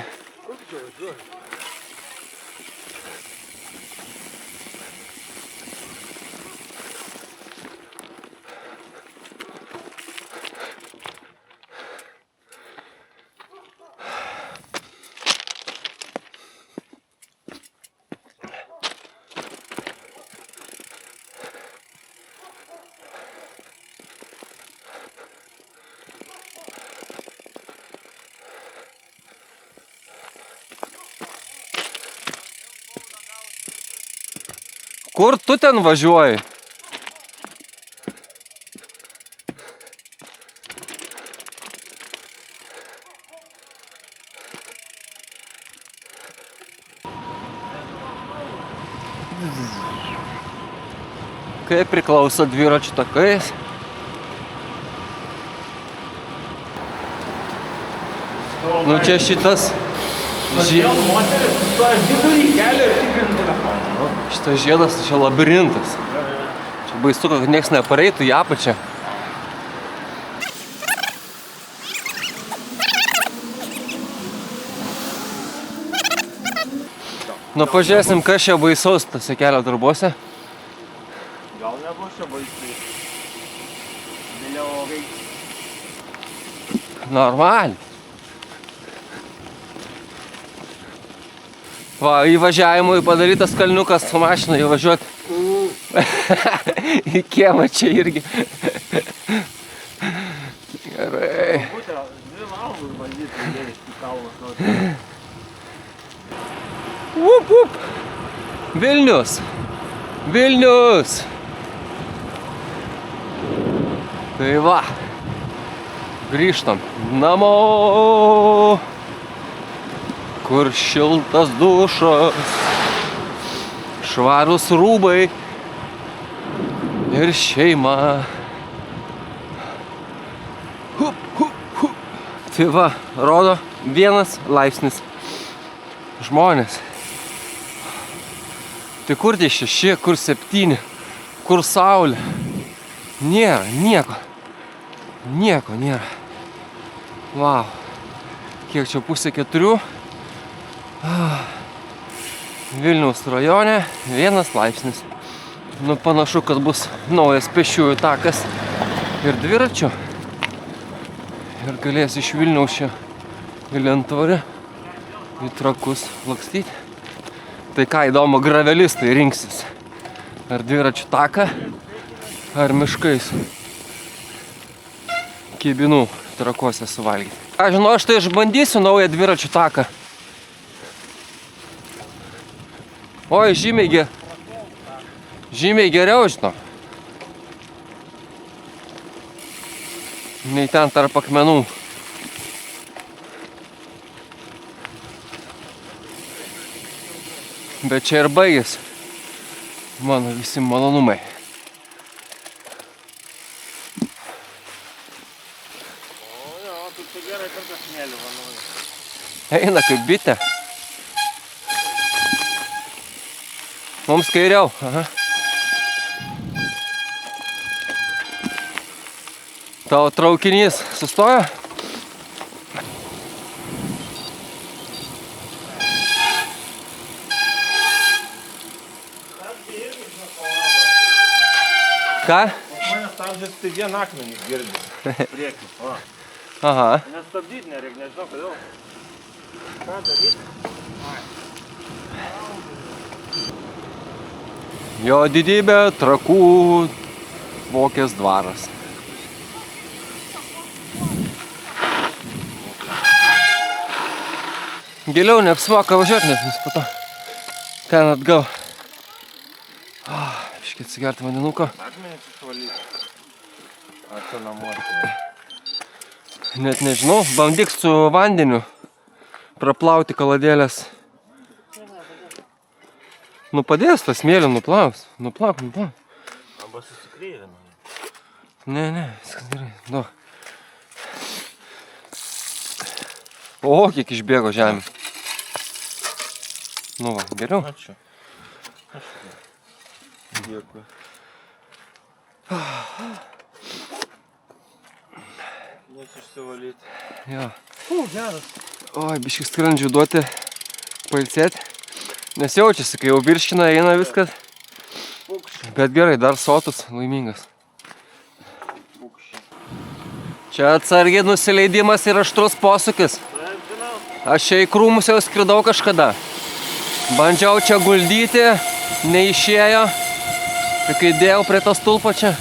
Kur tu ten važiuoji? Kaip priklauso dviračių takais. Nu čia šitas Moteris, tu aš vidury kelio ir tikrint telefoną. šitas žiedas, čia labirintas. Čia baisu, kad nieks nepareitų į apačią. Nu pažiūrėsim, kas čia baisaus tose kelio darbuose. Gal nebus čia baisiai. Vėliau veiks. Normaliai. Va, įvažiavimui padarytas kalniukas su mašina įvažiuoti. Į kiemą čia irgi. Gerai. Būtė, 2 valandas bandyti įdėti į kalnas. Up, up. Vilnius. Vilnius. Tai va. Grįžtam namo. Kur šiltas dušas, švarūs rūbai ir šeima. Hup, hup, hup. Tai va, rodo 1 laipsnis. Žmonės. Tai kur tie 6, kur 7, kur saulė? Nėra, nieko. Nieko nėra. Vau. Kiek čia 3:30? Vilniaus rajone 1 laipsnis. Nu, panašu, kad bus naujas pėsčiųjų takas ir dviračių. Ir galės iš Vilniaus čia į Lentvarę, į Trakus lakstyti. Tai ką įdomu, gravelistai rinksis. Ar dviračių taką, ar miškais. Kibinų Trakuose suvalgyti. Ką žinau, aš tai išbandysiu naują dviračių taką. Oi, žymiai geriau, žinau. Nei ten tarp akmenų. Bet čia ir baigėsi mano visi malonumai. O jo, tu gerai kartą smėlį vanoji. Eina kaip bitė. Mums kairiau. Aha. Tavo traukinys sustojo? Ką? Mane stabdžias tai vien akmenį girdi. Priekį. O. Aha. Nestabdyt nereik, nežinau kodėl. Ką daryt? Jo didybė Trakų Vokės dvaras. Giliau neapsimoka važiuoti, nes po to ten atgal. Iškiai atsigerti vandenuko. Akmenį išvalyti. Ar čia namuose? Net nežinau, bandyk su vandeniu praplauti kaladėlės. Nu padės tą smėlį nuplaus. Nuplauk. Arba susikreivė. Ne, viskas gerai. Nu. O, kiek išbėgo žemė. Nu va, geriau. Ačiū. Dėkui. Nes išsivalyti. Jo. Geras. Oi, biškį skrandžių duoti pailsėti. Nes jaučiasi, kai jau virškina, eina viskas. Bet gerai, dar sotus, laimingas. Čia atsargiai nusileidimas ir aštrus posūkis. Aš čia į krūmus jau skridau kažkada. Bandžiau čia guldyti, neišėjo. Tai kai dėjau prie to stulpo čia.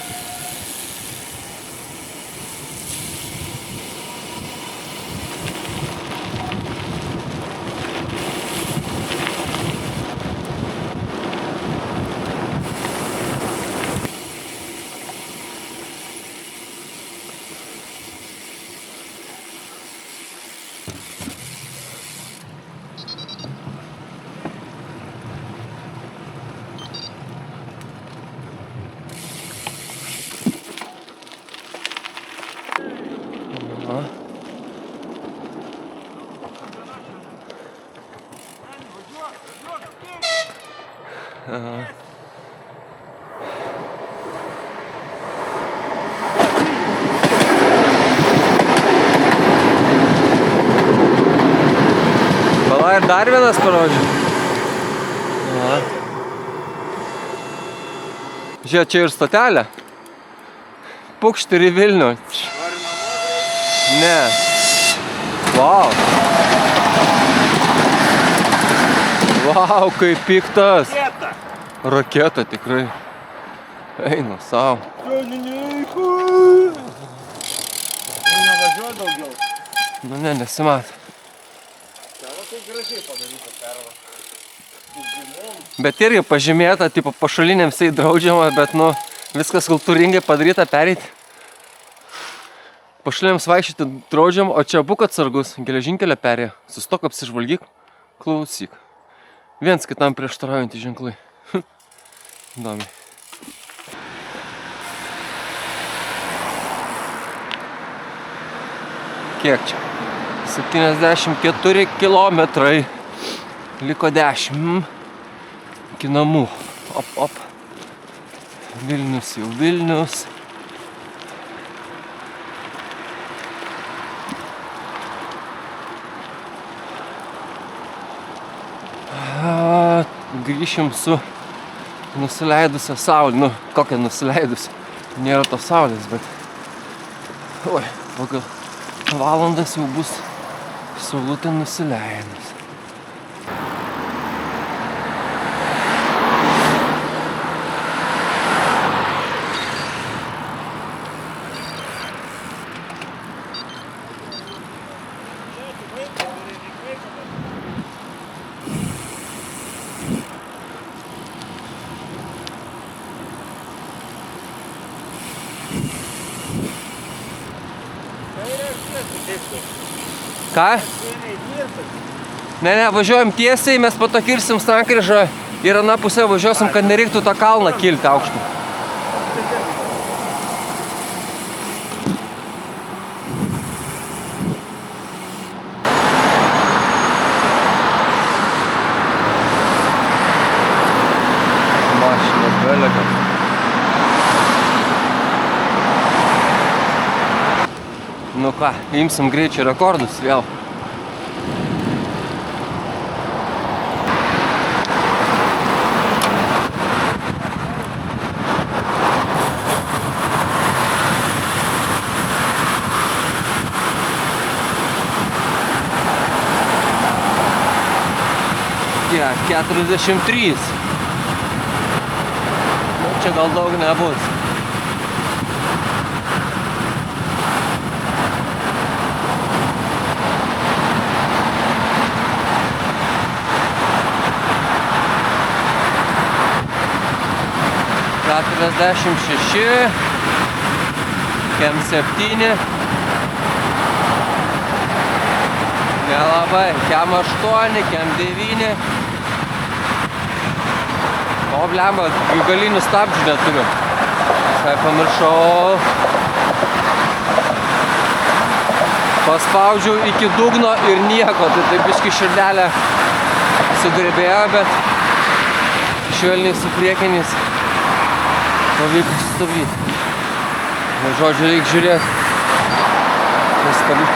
Pala ir dar vienas parodžiu. Žiūrėk, čia ir stotelė. Pukšt ir į Vilnių. Ne. Vau. Vau, kaip piktas. Raketa tikrai. Eina savo. Nevažiuoju daugiau. Nu ne, nesimato. Tai gražiai padaryta perva. Bet irgi pažymėta, tipo pašaliniams tai draudžiama, bet nu viskas kultūringai padaryta pereiti. Pašaliniams vaikščioti draudžiama, o čia būk atsargus, geležinkelio perėja. Sustok, apsižvalgyk, klausyk. Viens kitam prieštaraujantys ženklai. Įdomiai. Kiek čia? 74 kilometrai. Liko 10. Iki namų. Op. Vilnius jau Vilnius. Grįšim su nusileidusią saulę. Nu, kokią nusileidusią. Nėra tos saulės, bet... Oi, pagal valandas jau bus saulutė nusileidus. Ką? Ne, važiuojam tiesiai, mes po to kirsim sankryžą ir aną pusę važiuosim, kad nereiktų tą kalną kilti aukštą. Mašina belegas. Nu ką, imsim greičio rekordus vėl. Ja, 43. Nu, čia gal daug nebus. Kem 7. Nelabai. Kem 8, kem 9. O, blemba, galinių stabdžių neturiu. Štai pamiršau. Paspaudžiau iki dugno ir nieko. Tai taip biški širdelė sugrebėjo, bet švelniai su priekiniais pavyko sustabdyti. Žodžiu, reikia žiūrėti. Pastabdyti.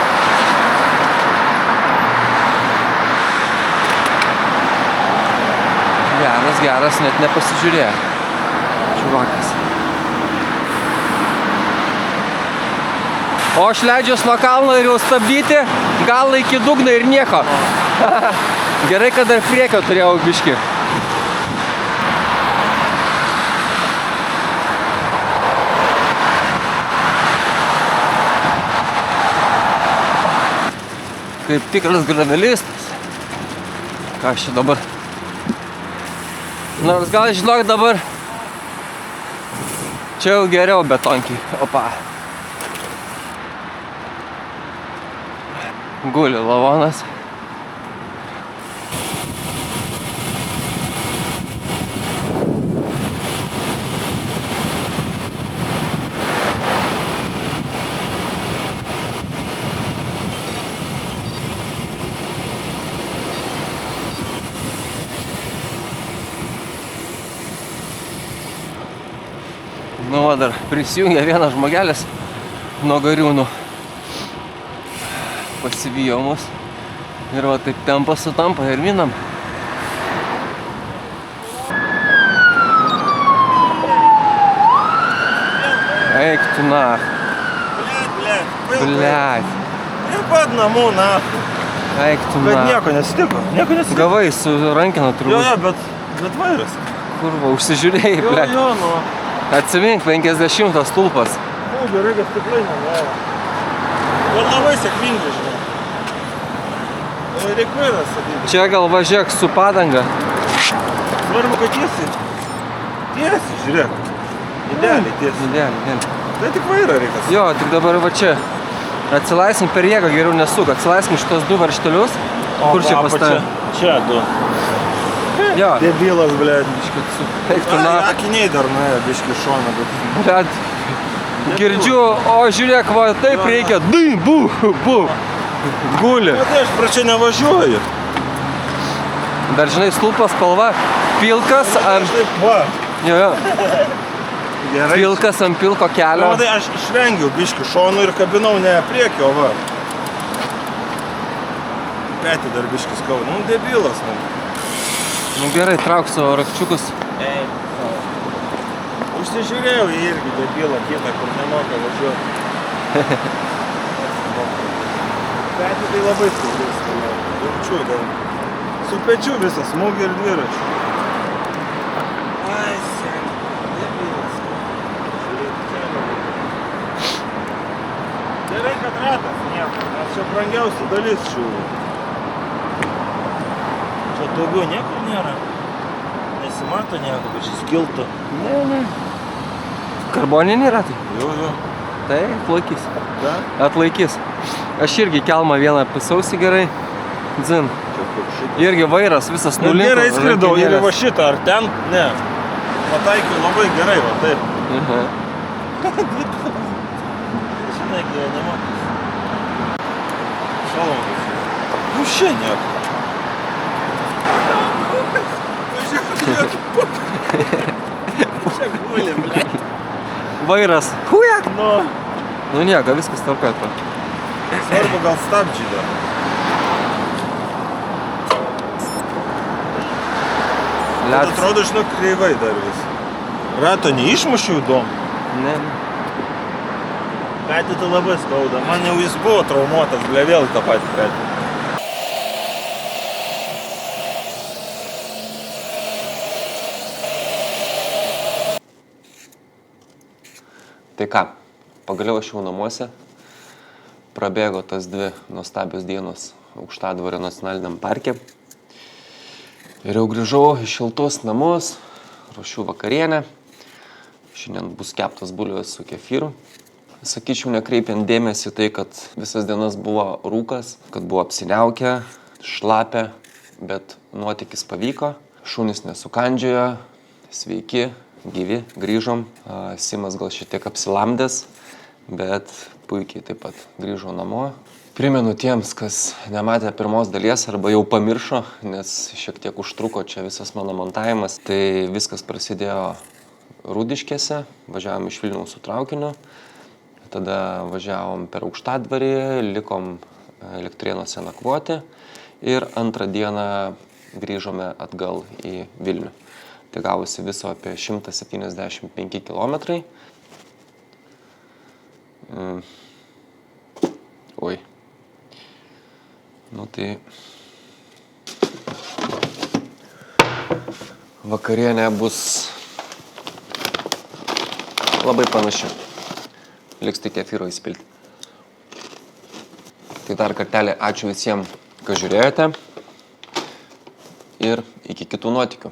Geras, net nepasižiūrėjo. Čiuvakas. O aš leidžiuos nuo kalno ir jau stabdyti galą iki dugno ir nieko. Gerai, kad dar priekio turėjau biškį. Kaip tikras gravelistas. Ką aš čia dabar? Nors gal žinok dabar čia jau geriau betonkiai. Opa. Guli lavonas. Nu, va, dar prisijungia vienas žmogelis nuo Gariūnų. Pasivijo mus. Ir va, taip tempas sutampa ir minam. Eik tu nach. Bliat. Ir pat namų, na. Eik tu Bet nach. nieko nesitiko. Gavai su rankina turbūt. Jo, bet vairas. Kurva, užsižiūrėjai, bliat. Jo, nu. Atsimink, 50 stulpas. Nu, gerai, kad stiklainė, ne. Ir labai sėkmingai, žinai. Reik vairas sakyti. Čia gal važiuok su padanga. Svarbu, kad tiesiai. Tiesiai, žiūrėk. Idealiai tiesiai. Idealiai. Tai tik vairą reikia. Jo, tik dabar va čia. Atsilaiskim per jėgą, geriau nesuk. Atsilaiskim šitos 2 varštelius. Kur čia pastavė? Čia 2. Jo. Debilas, blėt. Eik tu na. Akiniai dar nuėjo, biški šoną, bet... Blet. Girdžiu, o žiūrėk, va, taip reikia. Dai, bu. Guli. Bet aš pra čia nevažiuoju. Dar žinai, stulpas spalva. Pilkas ant... Taip, va. Jo. Gerai. Pilkas ant pilko kelio. Na, tai aš išvengiau biški šonų ir kabinau ne priekio, va. Petį dar biški skauda. Nu, debilas, nu. Nu gerai, trauk savo rakčiukus. Ei. Užsižiūrėjau jį irgi debilą kitą, kur nemoka važiuoti. Petį tai labai skaudės. Jaučiu, gal. Su pečiu visą smūgį ir dviračiu. Ai, sen. Debilas. Žiūrėk, kelio. Gerai, kad ratas nieko, nes čia brangiausia dalis šių. Čia daugiau niekur nėra. Nesimato nieko, kad šis kiltų. Ne. Karboniniai ratai? Jo. Tai atlaikys. Da? Atlaikys. Aš irgi kelmą vieną pisausi gerai. Dzin. Irgi vairas visas Nu, nulinko. gerai skridau ir va šitą, ar ten? Ne. Pataikiau labai gerai, va taip. Žinai, gyvenimo. Šalongas. Nu, šiandien. Čia guli, ble. Vairas. Hujak. Nu, Nu nieko, viskas tvarkoja. svarbu gal stabdžiai dar. Bet atrodo, žinok, kreivai dar vis. Rato neišmušiau įdomu. Ne. Petį tai labai skauda. Man jau jis buvo traumuotas, ble, vėl tą patį petį. Tai ką, pagaliau aš jau namuose. Prabėgo tas 2 nuostabios dienos Aukštadvario nacionaliniam parke. Ir jau grįžau į šiltus namus, ruošiu vakarienę. Šiandien bus keptas bulvės su kefyru. Sakyčiau, nekreipiant dėmesį tai, kad visas dienas buvo rūkas, kad buvo apsiniaukę, šlapę, bet nuotykis pavyko. Šunys nesukandžiojo, sveiki, gyvi, grįžom. Simas gal šiek tiek apsilamdęs, bet puikiai taip pat grįžo namo. Primenu tiems, kas nematė pirmos dalies arba jau pamiršo, nes šiek tiek užtruko čia visas mano montavimas. Tai viskas prasidėjo Rūdiškėse, važiavom iš Vilniaus su traukiniu, tada važiavom per Aukštadvarį, likom Elektrėnuose nakvoti ir antrą dieną grįžome atgal į Vilnių. Tai gavosi viso apie 175 kilometrai. Oi. Nu tai vakarienė bus labai panaši. Liks tik kefyro įspilti. Tai dar kartelį ačiū visiems, kas žiūrėjote. Ir iki kitų nuotykių.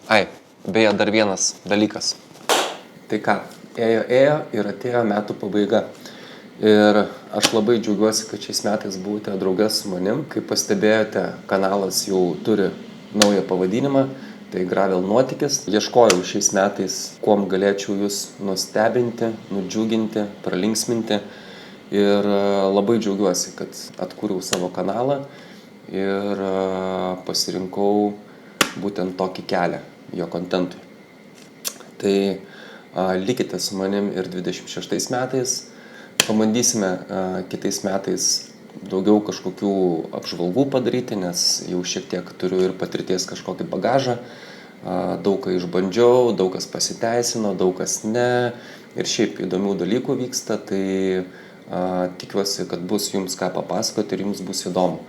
Ai, beje, dar vienas dalykas. Tai ką, ėjo ir atėjo metų pabaiga. Ir aš labai džiaugiuosi, kad šiais metais buvote draugės su manim. Kaip pastebėjote, kanalas jau turi naują pavadinimą. Tai Gravel nuotykis. Ieškojau šiais metais, kuom galėčiau jūs nustebinti, nudžiuginti, pralinksminti. Ir labai džiaugiuosi, kad atkūriau savo kanalą ir pasirinkau būtent tokį kelią jo kontentui. Tai likite su manim ir 26 metais. Pabandysime kitais metais daugiau kažkokių apžvalgų padaryti, nes jau šiek tiek turiu ir patirties kažkokį bagažą. Daug ką išbandžiau, daug kas pasiteisino, daug kas ne. Ir šiaip įdomių dalykų vyksta, tai tikiuosi, kad bus jums ką papasakoti ir jums bus įdomu.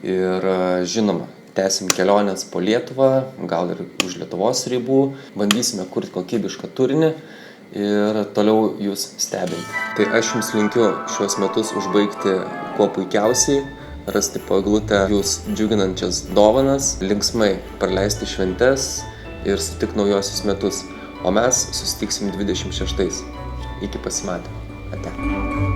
Ir žinoma, tęsim keliones po Lietuvą, gal ir už Lietuvos ribų. Bandysime kurti kokybišką turinį ir toliau jūs stebinti. Tai aš jums linkiu šiuos metus užbaigti kuo puikiausiai, rasti po eglutę jūs džiuginančias dovanas, linksmai praleisti šventes ir sutikti naujosius metus. O mes susitiksim 26. Iki pasimatymo. Ate.